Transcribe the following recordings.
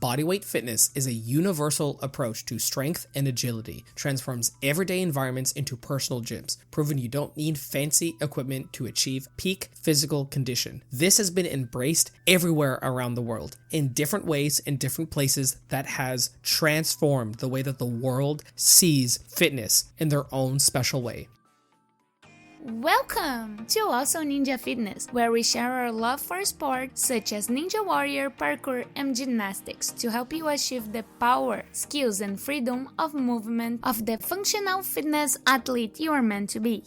Bodyweight fitness is a universal approach to strength and agility, transforms everyday environments into personal gyms, proving you don't need fancy equipment to achieve peak physical condition. This has been embraced everywhere around the world, in different ways, in different places, that has transformed the way that the world sees fitness in their own special way. Welcome to Also Ninja Fitness, where we share our love for sports such as Ninja Warrior, Parkour, and Gymnastics to help you achieve the power, skills, and freedom of movement of the functional fitness athlete you are meant to be.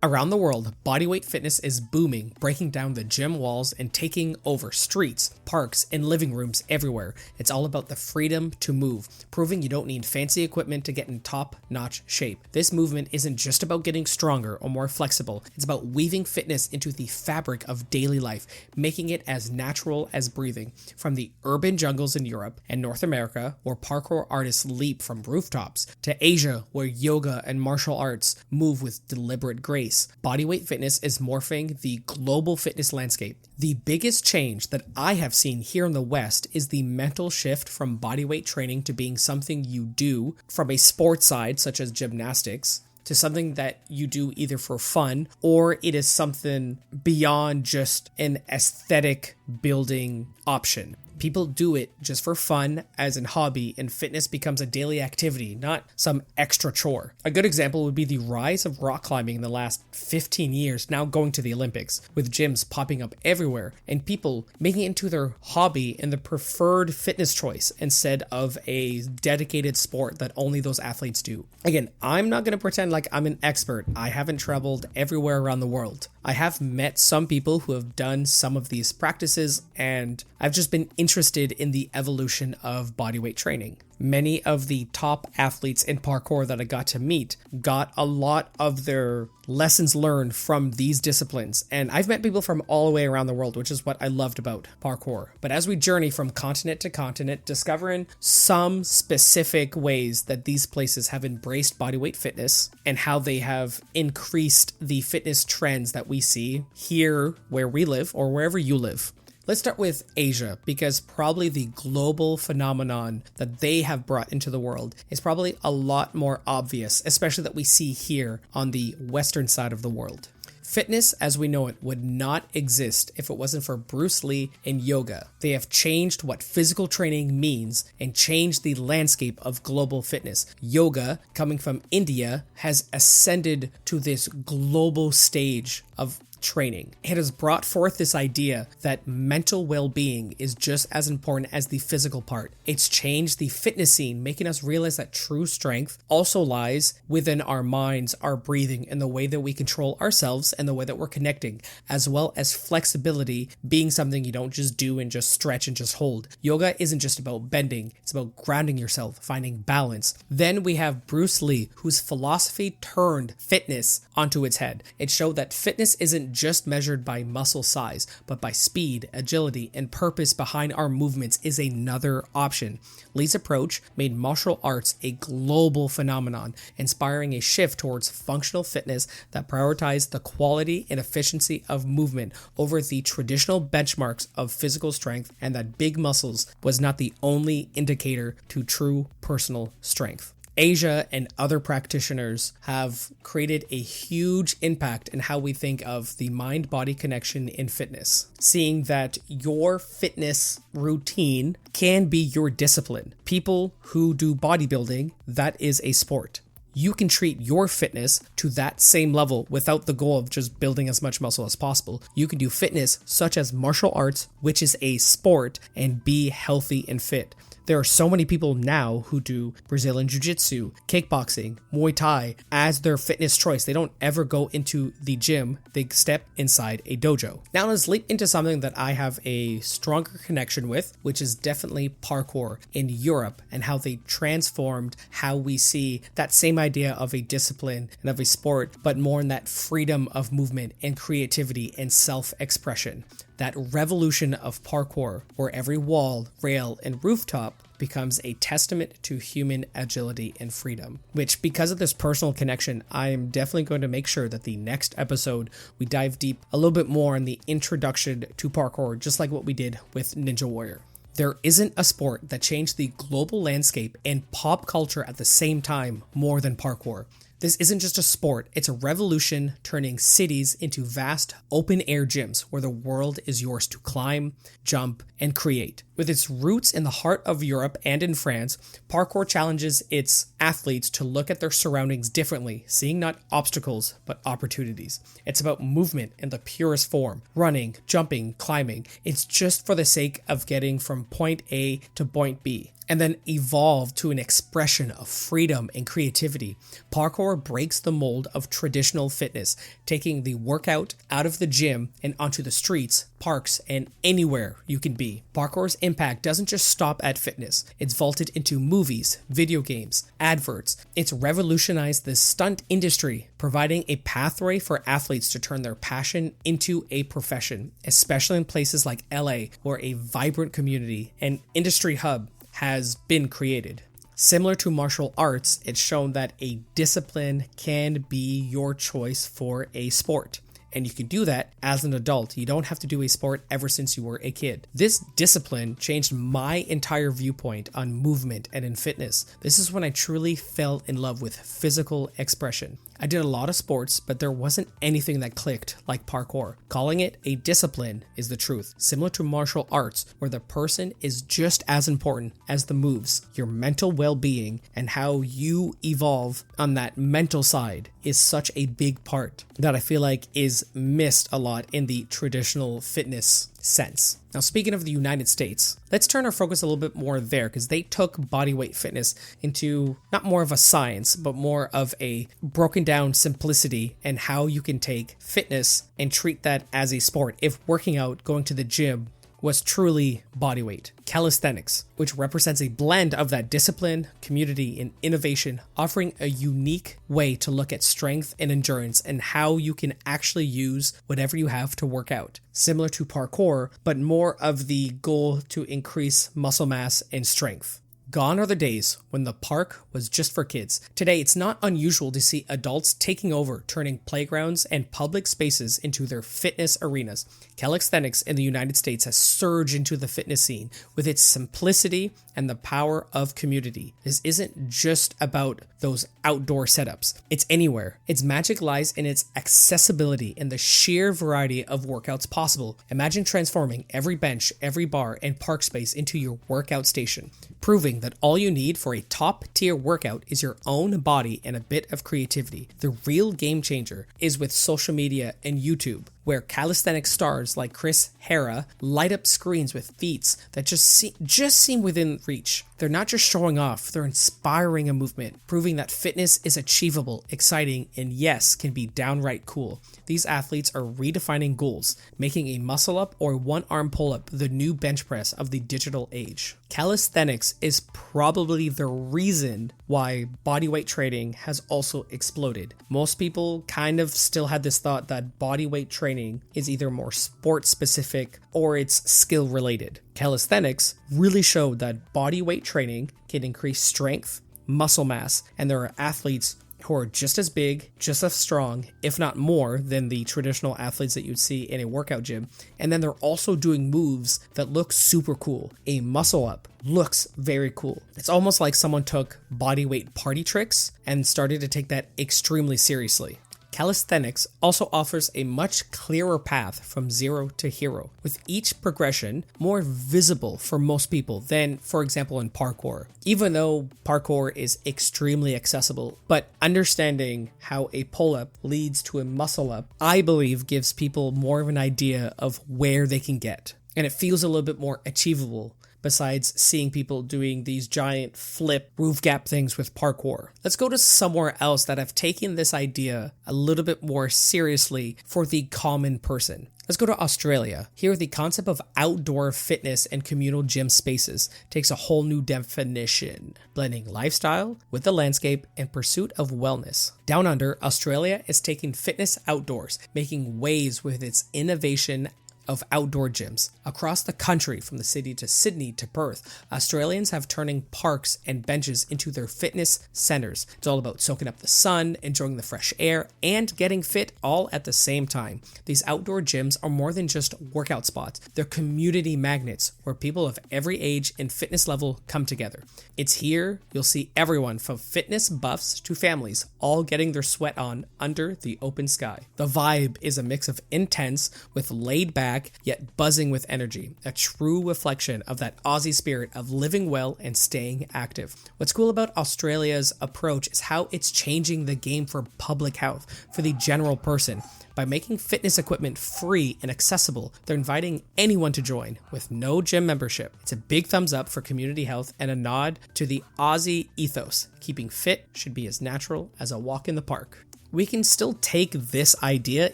Around the world, bodyweight fitness is booming, breaking down the gym walls and taking over streets, parks, and living rooms everywhere. It's all about the freedom to move, proving you don't need fancy equipment to get in top-notch shape. This movement isn't just about getting stronger or more flexible. It's about weaving fitness into the fabric of daily life, making it as natural as breathing. From the urban jungles in Europe and North America, where parkour artists leap from rooftops, to Asia, where yoga and martial arts move with deliberate grace, bodyweight fitness is morphing the global fitness landscape. The biggest change that I have seen here in the West is the mental shift from bodyweight training to being something you do from a sports side, such as gymnastics, to something that you do either for fun or it is something beyond just an aesthetic building option. People do it just for fun as a hobby, and fitness becomes a daily activity, not some extra chore. A good example would be the rise of rock climbing in the last 15 years, now going to the Olympics, with gyms popping up everywhere and people making it into their hobby and the preferred fitness choice instead of a dedicated sport that only those athletes do. Again, I'm not going to pretend like I'm an expert. I haven't traveled everywhere around the world. I have met some people who have done some of these practices, and I've just been interested in the evolution of bodyweight training. Many of the top athletes in parkour that I got to meet got a lot of their lessons learned from these disciplines. And I've met people from all the way around the world, which is what I loved about parkour. But as we journey from continent to continent, discovering some specific ways that these places have embraced bodyweight fitness and how they have increased the fitness trends that we see here where we live or wherever you live. Let's start with Asia, because probably the global phenomenon that they have brought into the world is probably a lot more obvious, especially that we see here on the Western side of the world. Fitness as we know it would not exist if it wasn't for Bruce Lee and yoga. They have changed what physical training means and changed the landscape of global fitness. Yoga, coming from India, has ascended to this global stage of training. It has brought forth this idea that mental well-being is just as important as the physical part. It's changed the fitness scene, making us realize that true strength also lies within our minds, our breathing, and the way that we control ourselves and the way that we're connecting, as well as flexibility being something you don't just do and just stretch and just hold. Yoga isn't just about bending, it's about grounding yourself, finding balance. Then we have Bruce Lee, whose philosophy turned fitness onto its head. It showed that fitness isn't just measured by muscle size, but by speed, agility, and purpose behind our movements is another option. Lee's approach made martial arts a global phenomenon, inspiring a shift towards functional fitness that prioritized the quality and efficiency of movement over the traditional benchmarks of physical strength, and that big muscles was not the only indicator to true personal strength. Asia and other practitioners have created a huge impact in how we think of the mind-body connection in fitness, seeing that your fitness routine can be your discipline. People who do bodybuilding, that is a sport. You can treat your fitness to that same level without the goal of just building as much muscle as possible. You can do fitness such as martial arts, which is a sport, and be healthy and fit. There are so many people now who do Brazilian Jiu-Jitsu, kickboxing, Muay Thai as their fitness choice. They don't ever go into the gym, they step inside a dojo. Now let's leap into something that I have a stronger connection with, which is definitely parkour in Europe and how they transformed how we see that same idea of a discipline and of a sport, but more in that freedom of movement and creativity and self-expression. That revolution of parkour, where every wall, rail, and rooftop becomes a testament to human agility and freedom, which, because of this personal connection, I am definitely going to make sure that the next episode we dive deep a little bit more on the introduction to parkour, just like what we did with Ninja Warrior. There isn't a sport that changed the global landscape and pop culture at the same time more than parkour. This isn't just a sport, it's a revolution turning cities into vast open-air gyms where the world is yours to climb, jump, and create. With its roots in the heart of Europe and in France, parkour challenges its athletes to look at their surroundings differently, seeing not obstacles, but opportunities. It's about movement in the purest form, running, jumping, climbing. It's just for the sake of getting from point A to point B, and then evolve to an expression of freedom and creativity. Parkour breaks the mold of traditional fitness, taking the workout out of the gym and onto the streets, parks, and anywhere you can be. Parkour's impact doesn't just stop at fitness. It's vaulted into movies, video games, adverts. It's revolutionized the stunt industry, providing a pathway for athletes to turn their passion into a profession, especially in places like LA, where a vibrant community and industry hub has been created. Similar to martial arts, it's shown that a discipline can be your choice for a sport. And you can do that as an adult. You don't have to do a sport ever since you were a kid. This discipline changed my entire viewpoint on movement and in fitness. This is when I truly fell in love with physical expression. I did a lot of sports, but there wasn't anything that clicked like parkour. Calling it a discipline is the truth. Similar to martial arts, where the person is just as important as the moves. Your mental well-being and how you evolve on that mental side is such a big part that I feel like is missed a lot in the traditional fitness sense. Now, speaking of the United States, let's turn our focus a little bit more there, because they took bodyweight fitness into not more of a science, but more of a broken down simplicity and how you can take fitness and treat that as a sport. If working out, going to the gym was truly bodyweight. Calisthenics, which represents a blend of that discipline, community, and innovation, offering a unique way to look at strength and endurance and how you can actually use whatever you have to work out. Similar to parkour, but more of the goal to increase muscle mass and strength. Gone are the days when the park was just for kids. Today, it's not unusual to see adults taking over, turning playgrounds and public spaces into their fitness arenas. Calisthenics in the United States has surged into the fitness scene with its simplicity and the power of community. This isn't just about those outdoor setups. It's anywhere. Its magic lies in its accessibility and the sheer variety of workouts possible. Imagine transforming every bench, every bar, and park space into your workout station, proving that all you need for a top-tier workout is your own body and a bit of creativity. The real game changer is with social media and YouTube, where calisthenics stars like Chris Hera light up screens with feats that just seem within reach. They're not just showing off, they're inspiring a movement, proving that fitness is achievable, exciting, and yes, can be downright cool. These athletes are redefining goals, making a muscle-up or one-arm pull-up the new bench press of the digital age. Calisthenics is probably the reason why bodyweight training has also exploded. Most people kind of still had this thought that bodyweight training is either more sport-specific or it's skill-related. Calisthenics really showed that bodyweight training can increase strength, muscle mass, and there are athletes who are just as big, just as strong, if not more, than the traditional athletes that you'd see in a workout gym. And then they're also doing moves that look super cool. A muscle up looks very cool. It's almost like someone took bodyweight party tricks and started to take that extremely seriously. Calisthenics also offers a much clearer path from zero to hero, with each progression more visible for most people than, for example, in parkour. Even though parkour is extremely accessible, but understanding how a pull-up leads to a muscle-up, I believe gives people more of an idea of where they can get. And it feels a little bit more achievable, besides seeing people doing these giant flip roof gap things with parkour. Let's go to somewhere else that have taken this idea a little bit more seriously for the common person. Let's go to Australia. Here, the concept of outdoor fitness and communal gym spaces takes a whole new definition, blending lifestyle with the landscape and pursuit of wellness. Down under, Australia is taking fitness outdoors, making waves with its innovation of outdoor gyms. Across the country, from the city to Sydney to Perth, Australians have turning parks and benches into their fitness centers. It's all about soaking up the sun, enjoying the fresh air, and getting fit all at the same time. These outdoor gyms are more than just workout spots. They're community magnets where people of every age and fitness level come together. It's here you'll see everyone from fitness buffs to families all getting their sweat on under the open sky. The vibe is a mix of intense with laid back yet buzzing with energy, a true reflection of that Aussie spirit of living well and staying active. What's cool about Australia's approach is how it's changing the game for public health, for the general person. By making fitness equipment free and accessible, they're inviting anyone to join with no gym membership. It's a big thumbs up for community health and a nod to the Aussie ethos. Keeping fit should be as natural as a walk in the park. We can still take this idea,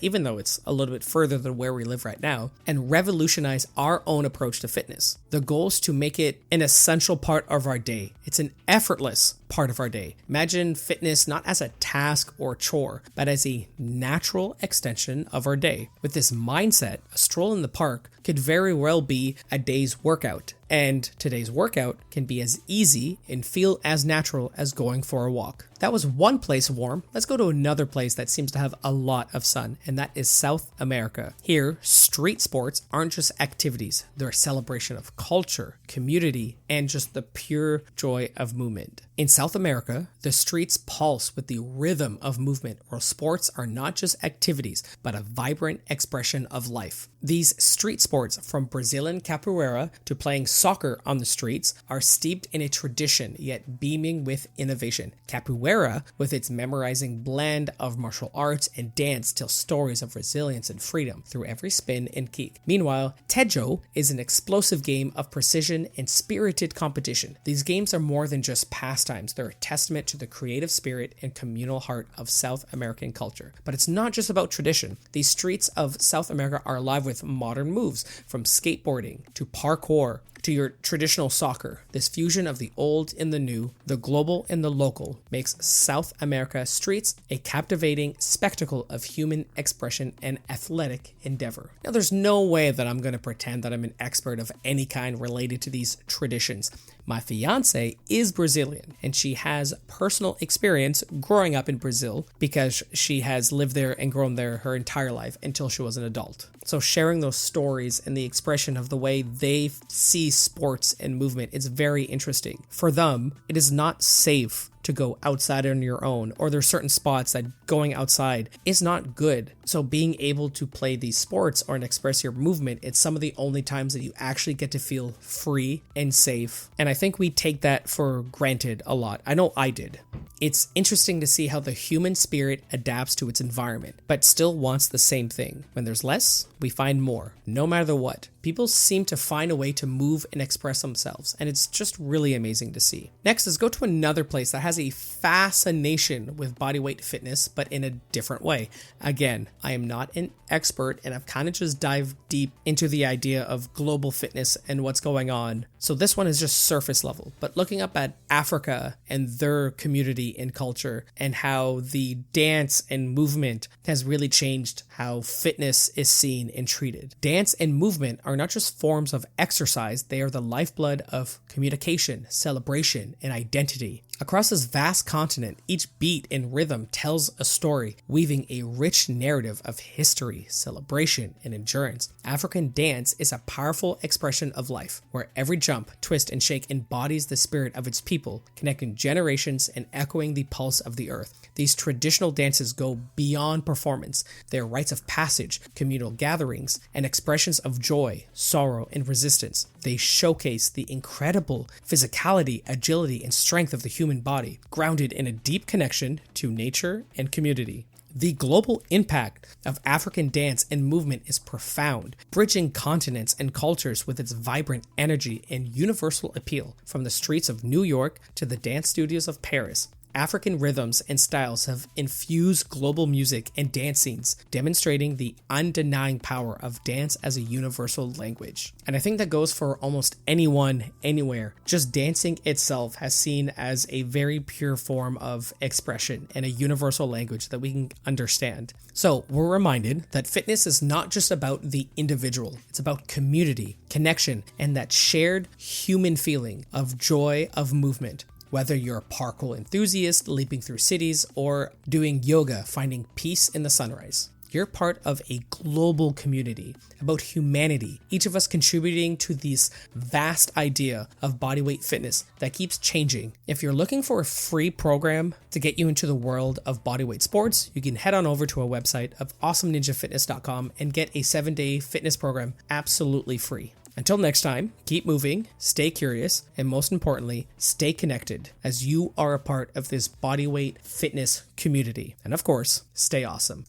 even though it's a little bit further than where we live right now, and revolutionize our own approach to fitness. The goal is to make it an essential part of our day. It's an effortless part of our day. Imagine fitness not as a task or chore, but as a natural extension of our day. With this mindset, a stroll in the park could very well be a day's workout, and today's workout can be as easy and feel as natural as going for a walk. That was one place warm. Let's go to another place that seems to have a lot of sun, and that is South America. Here, street sports aren't just activities. They're a celebration of culture, community, and just the pure joy of movement. In South America, the streets pulse with the rhythm of movement, where sports are not just activities, but a vibrant expression of life. These street sports, from Brazilian capoeira to playing soccer on the streets, are steeped in a tradition, yet beaming with innovation. Capoeira, with its memorizing blend of martial arts and dance, tells stories of resilience and freedom through every spin and kick. Meanwhile, Tejo is an explosive game of precision and spirited competition. These games are more than just pastimes. They're a testament to the creative spirit and communal heart of South American culture. But it's not just about tradition. These streets of South America are alive with modern moves, from skateboarding to parkour to your traditional soccer. This fusion of the old and the new, the global and the local, makes South America streets a captivating spectacle of human expression and athletic endeavor. Now, there's no way that I'm going to pretend that I'm an expert of any kind related to these traditions. My fiance is Brazilian, and she has personal experience growing up in Brazil because she has lived there and grown there her entire life until she was an adult. So sharing those stories and the expression of the way they see sports and movement is very interesting. For them, it is not safe to go outside on your own, or there's certain spots that going outside is not good. So being able to play these sports or express your movement, it's some of the only times that you actually get to feel free and safe. And I think we take that for granted a lot. I know I did. It's interesting to see how the human spirit adapts to its environment, but still wants the same thing. When there's less, we find more, no matter what. People seem to find a way to move and express themselves, and it's just really amazing to see. Next, let's go to another place that has a fascination with bodyweight fitness, but in a different way. Again, I am not an expert, and I've kind of just dived deep into the idea of global fitness and what's going on. So this one is just surface level, but looking up at Africa and their community and culture, and how the dance and movement has really changed how fitness is seen and treated. Dance and movement are not just forms of exercise, they are the lifeblood of communication, celebration, and identity. Across this vast continent, each beat and rhythm tells a story, weaving a rich narrative of history, celebration, and endurance. African dance is a powerful expression of life, where every jump, twist, and shake embodies the spirit of its people, connecting generations and echoing the pulse of the earth. These traditional dances go beyond performance. They are rites of passage, communal gatherings, and expressions of joy, sorrow, and resistance. They showcase the incredible physicality, agility, and strength of the human body, grounded in a deep connection to nature and community. The global impact of African dance and movement is profound, bridging continents and cultures with its vibrant energy and universal appeal. From the streets of New York to the dance studios of Paris, African rhythms and styles have infused global music and dance scenes, demonstrating the undenying power of dance as a universal language. And I think that goes for almost anyone, anywhere. Just dancing itself has seen as a very pure form of expression and a universal language that we can understand. So we're reminded that fitness is not just about the individual, it's about community, connection, and that shared human feeling of joy of movement. Whether you're a parkour enthusiast leaping through cities or doing yoga, finding peace in the sunrise. You're part of a global community about humanity, each of us contributing to this vast idea of bodyweight fitness that keeps changing. If you're looking for a free program to get you into the world of bodyweight sports, you can head on over to our website of awesomeninjafitness.com and get a 7-day fitness program absolutely free. Until next time, keep moving, stay curious, and most importantly, stay connected as you are a part of this bodyweight fitness community. And of course, stay awesome.